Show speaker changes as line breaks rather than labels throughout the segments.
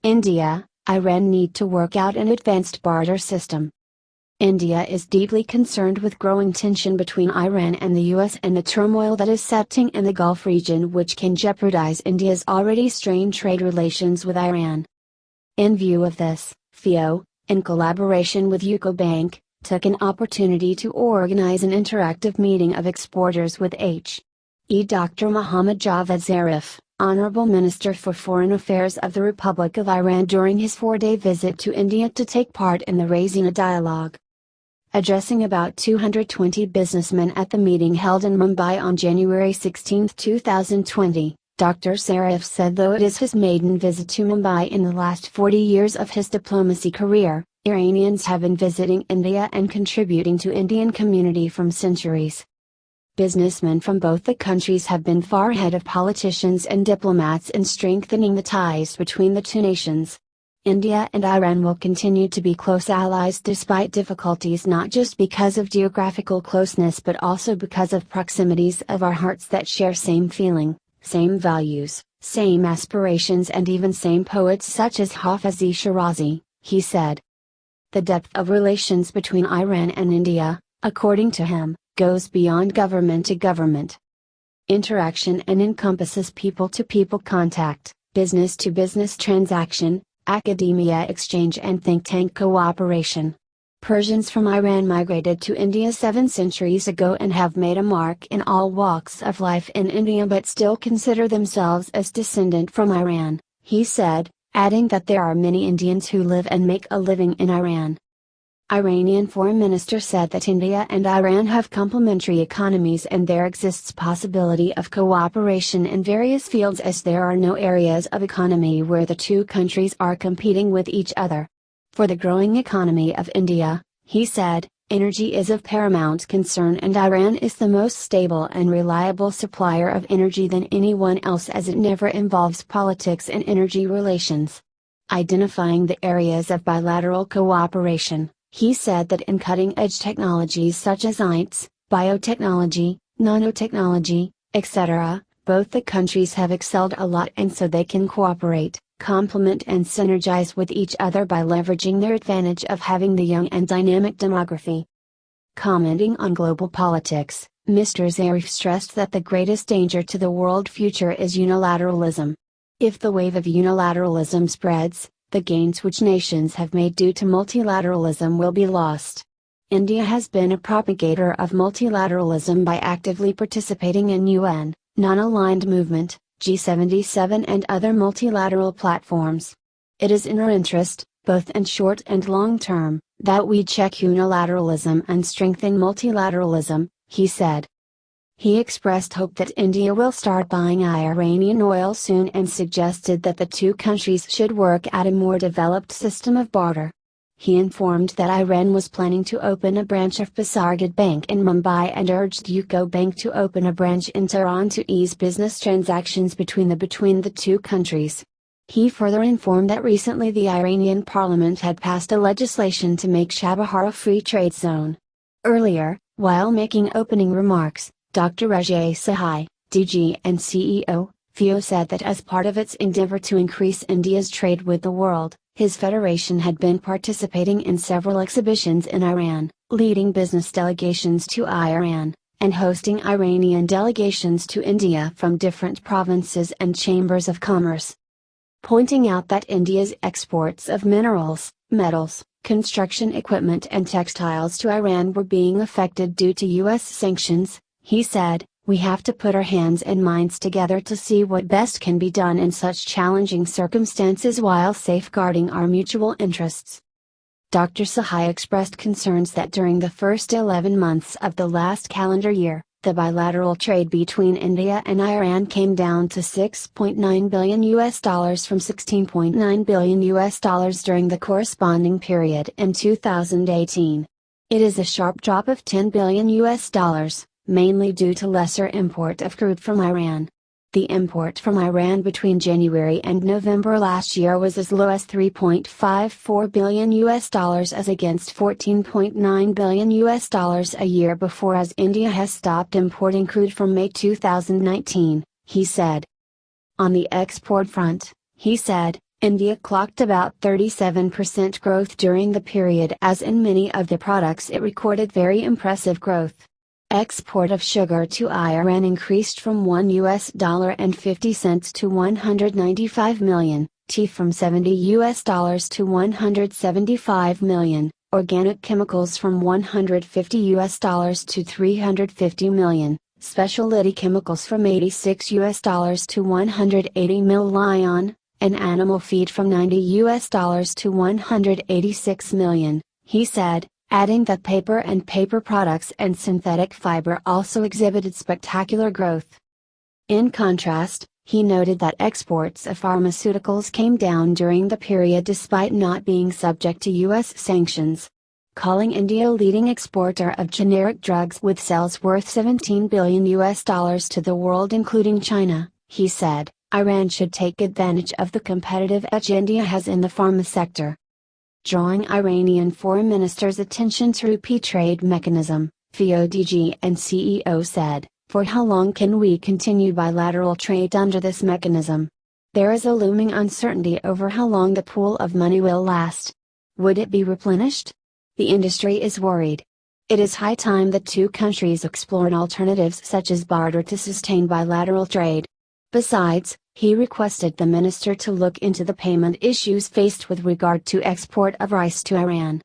India, Iran need to work out an advanced barter system. India is deeply concerned with growing tension between Iran and the US and the turmoil that is setting in the Gulf region, which can jeopardize India's already strained trade relations with Iran. In view of this, FIO, in collaboration with UCO Bank, took an opportunity to organize an interactive meeting of exporters with H.E. Dr. Mohammad Javad Zarif, Honorable Minister for Foreign Affairs of the Republic of Iran, during his 4-day visit to India to take part in the Raisina Dialogue. Addressing about 220 businessmen at the meeting held in Mumbai on January 16, 2020, Dr. Zarif said though it is his maiden visit to Mumbai in the last 40 years of his diplomacy career, Iranians have been visiting India and contributing to Indian community from centuries. Businessmen from both the countries have been far ahead of politicians and diplomats in strengthening the ties between the two nations. India and Iran will continue to be close allies despite difficulties, not just because of geographical closeness but also because of proximities of our hearts that share same feeling, same values, same aspirations and even same poets such as Hafiz Shirazi, he said. The depth of relations between Iran and India, according to him, goes beyond government to government interaction and encompasses people-to-people contact, business-to-business transaction, academia exchange and think tank cooperation. Persians from Iran migrated to India 7 centuries ago and have made a mark in all walks of life in India but still consider themselves as descendant from Iran, he said, adding that there are many Indians who live and make a living in Iran. Iranian Foreign Minister said that India and Iran have complementary economies and there exists possibility of cooperation in various fields as there are no areas of economy where the two countries are competing with each other. For the growing economy of India, he said, energy is of paramount concern and Iran is the most stable and reliable supplier of energy than anyone else as it never involves politics and energy relations. Identifying the areas of bilateral cooperation, he said that in cutting-edge technologies such as science, biotechnology, nanotechnology, etc., both the countries have excelled a lot and so they can cooperate, complement and synergize with each other by leveraging their advantage of having the young and dynamic demography. Commenting on global politics, Mr. Zarif stressed that the greatest danger to the world future is unilateralism. If the wave of unilateralism spreads, the gains which nations have made due to multilateralism will be lost. India has been a propagator of multilateralism by actively participating in UN, non-aligned movement, G77 and other multilateral platforms. It is in our interest, both in short and long term, that we check unilateralism and strengthen multilateralism, he said. He expressed hope that India will start buying Iranian oil soon and suggested that the two countries should work out a more developed system of barter. He informed that Iran was planning to open a branch of Basargad Bank in Mumbai and urged UCO Bank to open a branch in Tehran to ease business transactions between the two countries. He further informed that recently the Iranian parliament had passed a legislation to make Chabahar a free trade zone. Earlier, while making opening remarks, Dr. Rajay Sahai, DG and CEO, FIO said that as part of its endeavor to increase India's trade with the world, his federation had been participating in several exhibitions in Iran, leading business delegations to Iran, and hosting Iranian delegations to India from different provinces and chambers of commerce. Pointing out that India's exports of minerals, metals, construction equipment and textiles to Iran were being affected due to U.S. sanctions, he said, "We have to put our hands and minds together to see what best can be done in such challenging circumstances while safeguarding our mutual interests." Dr. Sahai expressed concerns that during the first 11 months of the last calendar year, the bilateral trade between India and Iran came down to $6.9 billion from $16.9 billion during the corresponding period in 2018. It is a sharp drop of $10 billion, mainly due to lesser import of crude from Iran. The import from Iran between January and November last year was as low as $3.54 billion as against $14.9 billion a year before, as India has stopped importing crude from May 2019, he said. On the export front, he said, India clocked about 37% growth during the period, as in many of the products it recorded very impressive growth. Export of sugar to Iran increased from $1.50 to $195 million, tea from $70 to $175 million, organic chemicals from $150 to $350 million, specialty chemicals from $86 to $180 million, and animal feed from $90 to $186 million, he said, adding that paper and paper products and synthetic fiber also exhibited spectacular growth. In contrast, he noted that exports of pharmaceuticals came down during the period despite not being subject to U.S. sanctions. Calling India a leading exporter of generic drugs with sales worth $17 billion to the world including China, he said, Iran should take advantage of the competitive edge India has in the pharma sector. Drawing Iranian foreign minister's attention to rupee trade mechanism, FIODG and CEO said, "For how long can we continue bilateral trade under this mechanism? There is a looming uncertainty over how long the pool of money will last. Would it be replenished? The industry is worried. It is high time the two countries explored alternatives such as barter to sustain bilateral trade." Besides, he requested the minister to look into the payment issues faced with regard to export of rice to Iran.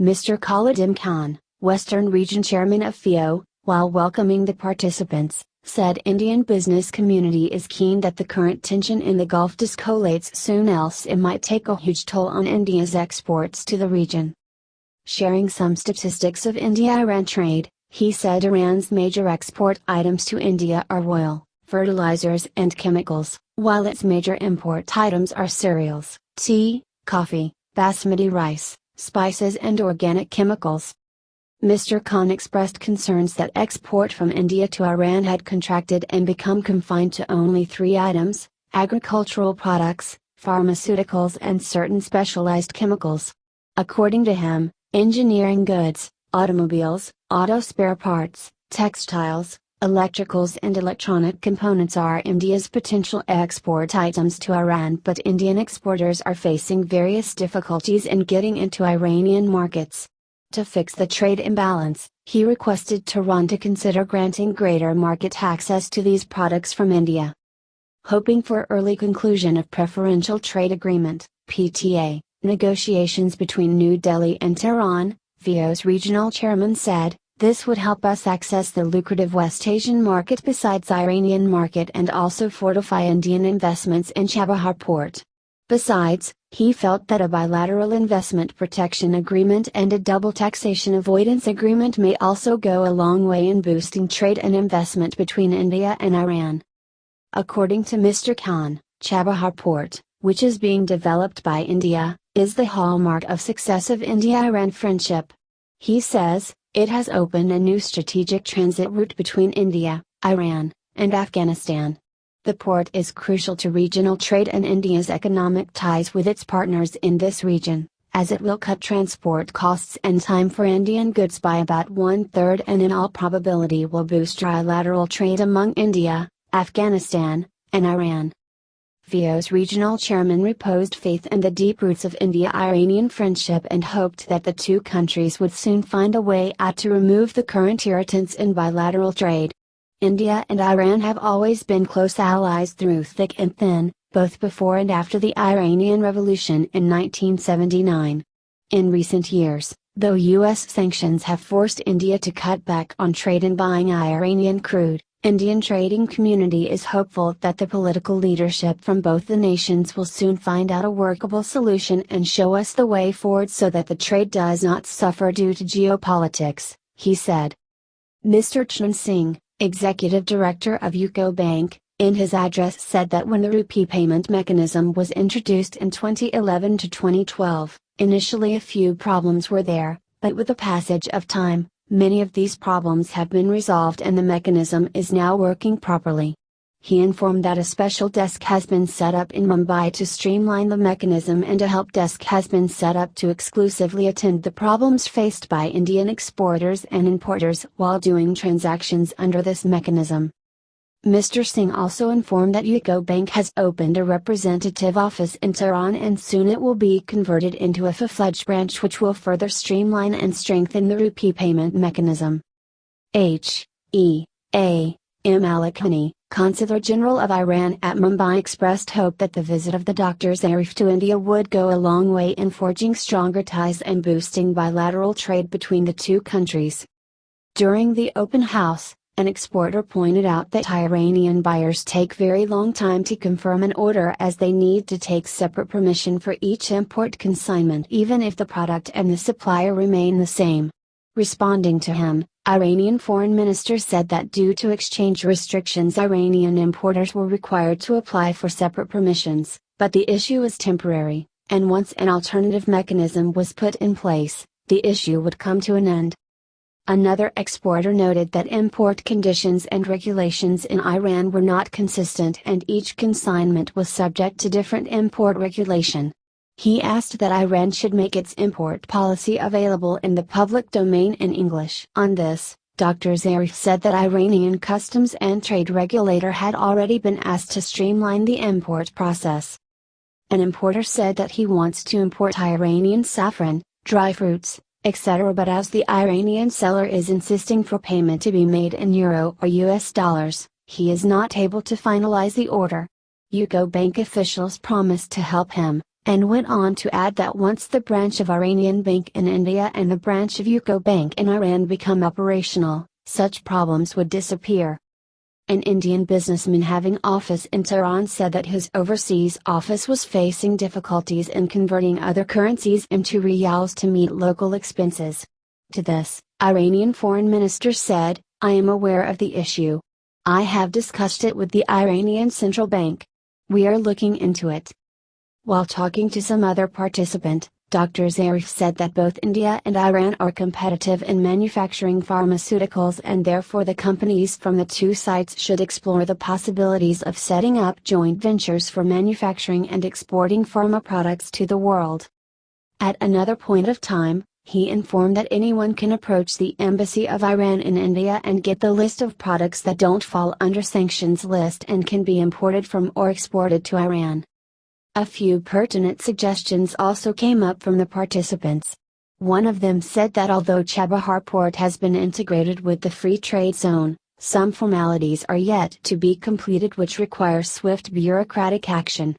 Mr. Khalid Khan, Western Region Chairman of FIO, while welcoming the participants, said Indian business community is keen that the current tension in the Gulf de-escalates soon, else it might take a huge toll on India's exports to the region. Sharing some statistics of India-Iran trade, he said Iran's major export items to India are oil, fertilizers and chemicals, while its major import items are cereals, tea, coffee, basmati rice, spices and organic chemicals. Mr. Khan expressed concerns that export from India to Iran had contracted and become confined to only three items: agricultural products, pharmaceuticals and certain specialized chemicals. According to him, engineering goods, automobiles, auto spare parts, textiles, electricals and electronic components are India's potential export items to Iran, but Indian exporters are facing various difficulties in getting into Iranian markets. To fix the trade imbalance, he requested Tehran to consider granting greater market access to these products from India. Hoping for early conclusion of Preferential Trade Agreement, PTA, negotiations between New Delhi and Tehran, FIO's regional chairman said, "This would help us access the lucrative West Asian market besides Iranian market and also fortify Indian investments in Chabahar port." Besides, he felt that a bilateral investment protection agreement and a double taxation avoidance agreement may also go a long way in boosting trade and investment between India and Iran. According to Mr. Khan, Chabahar port, which is being developed by India, is the hallmark of success of India-Iran friendship. He says, it has opened a new strategic transit route between India, Iran, and Afghanistan. The port is crucial to regional trade and India's economic ties with its partners in this region, as it will cut transport costs and time for Indian goods by about 1/3 and in all probability will boost trilateral trade among India, Afghanistan, and Iran. FIO's regional chairman reposed faith in the deep roots of India-Iranian friendship and hoped that the two countries would soon find a way out to remove the current irritants in bilateral trade. India and Iran have always been close allies through thick and thin, both before and after the Iranian Revolution in 1979. In recent years, though U.S. sanctions have forced India to cut back on trade in buying Iranian crude, Indian trading community is hopeful that the political leadership from both the nations will soon find out a workable solution and show us the way forward so that the trade does not suffer due to geopolitics, he said. Mr. Chand Singh, executive director of UCO Bank, in his address said that when the rupee payment mechanism was introduced in 2011 to 2012, initially a few problems were there, but with the passage of time, many of these problems have been resolved and the mechanism is now working properly. He informed that a special desk has been set up in Mumbai to streamline the mechanism and a help desk has been set up to exclusively attend the problems faced by Indian exporters and importers while doing transactions under this mechanism. Mr. Singh also informed that UCO Bank has opened a representative office in Tehran and soon it will be converted into a full-fledged branch which will further streamline and strengthen the rupee payment mechanism. H.E.A. M. Ali-Khani, Consular General of Iran at Mumbai, expressed hope that the visit of the Dr. Zarif to India would go a long way in forging stronger ties and boosting bilateral trade between the two countries. During the open house, an exporter pointed out that Iranian buyers take very long time to confirm an order as they need to take separate permission for each import consignment even if the product and the supplier remain the same. Responding to him, Iranian Foreign Minister said that due to exchange restrictions Iranian importers were required to apply for separate permissions, but the issue is temporary, and once an alternative mechanism was put in place, the issue would come to an end. Another exporter noted that import conditions and regulations in Iran were not consistent and each consignment was subject to different import regulation. He asked that Iran should make its import policy available in the public domain in English. On this, Dr. Zarif said that Iranian Customs and Trade Regulator had already been asked to streamline the import process. An importer said that he wants to import Iranian saffron, dry fruits, etc. but as the Iranian seller is insisting for payment to be made in euro or US dollars, he is not able to finalize the order. UCO Bank officials promised to help him, and went on to add that once the branch of Iranian Bank in India and the branch of UCO Bank in Iran become operational, such problems would disappear. An Indian businessman having office in Tehran said that his overseas office was facing difficulties in converting other currencies into riyals to meet local expenses. To this, Iranian Foreign Minister said, "I am aware of the issue. I have discussed it with the Iranian Central Bank. We are looking into it." While talking to some other participant, Dr. Zarif said that both India and Iran are competitive in manufacturing pharmaceuticals and therefore the companies from the two sides should explore the possibilities of setting up joint ventures for manufacturing and exporting pharma products to the world. At another point of time, he informed that anyone can approach the Embassy of Iran in India and get the list of products that don't fall under sanctions list and can be imported from or exported to Iran. A few pertinent suggestions also came up from the participants. One of them said that although Chabahar Port has been integrated with the Free Trade Zone, some formalities are yet to be completed which require swift bureaucratic action.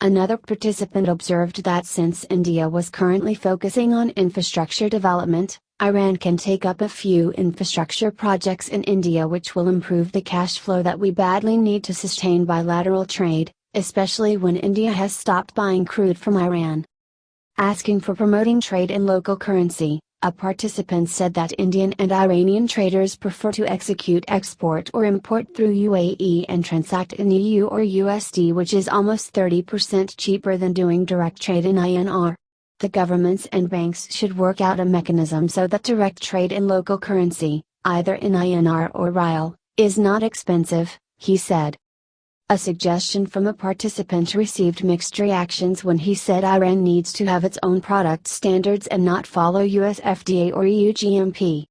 Another participant observed that since India was currently focusing on infrastructure development, Iran can take up a few infrastructure projects in India which will improve the cash flow that we badly need to sustain bilateral trade, especially when India has stopped buying crude from Iran. Asking for promoting trade in local currency, a participant said that Indian and Iranian traders prefer to execute export or import through UAE and transact in EU or USD, which is almost 30% cheaper than doing direct trade in INR. The governments and banks should work out a mechanism so that direct trade in local currency, either in INR or Rial, is not expensive, he said. A suggestion from a participant received mixed reactions when he said Iran needs to have its own product standards and not follow US FDA or EU GMP.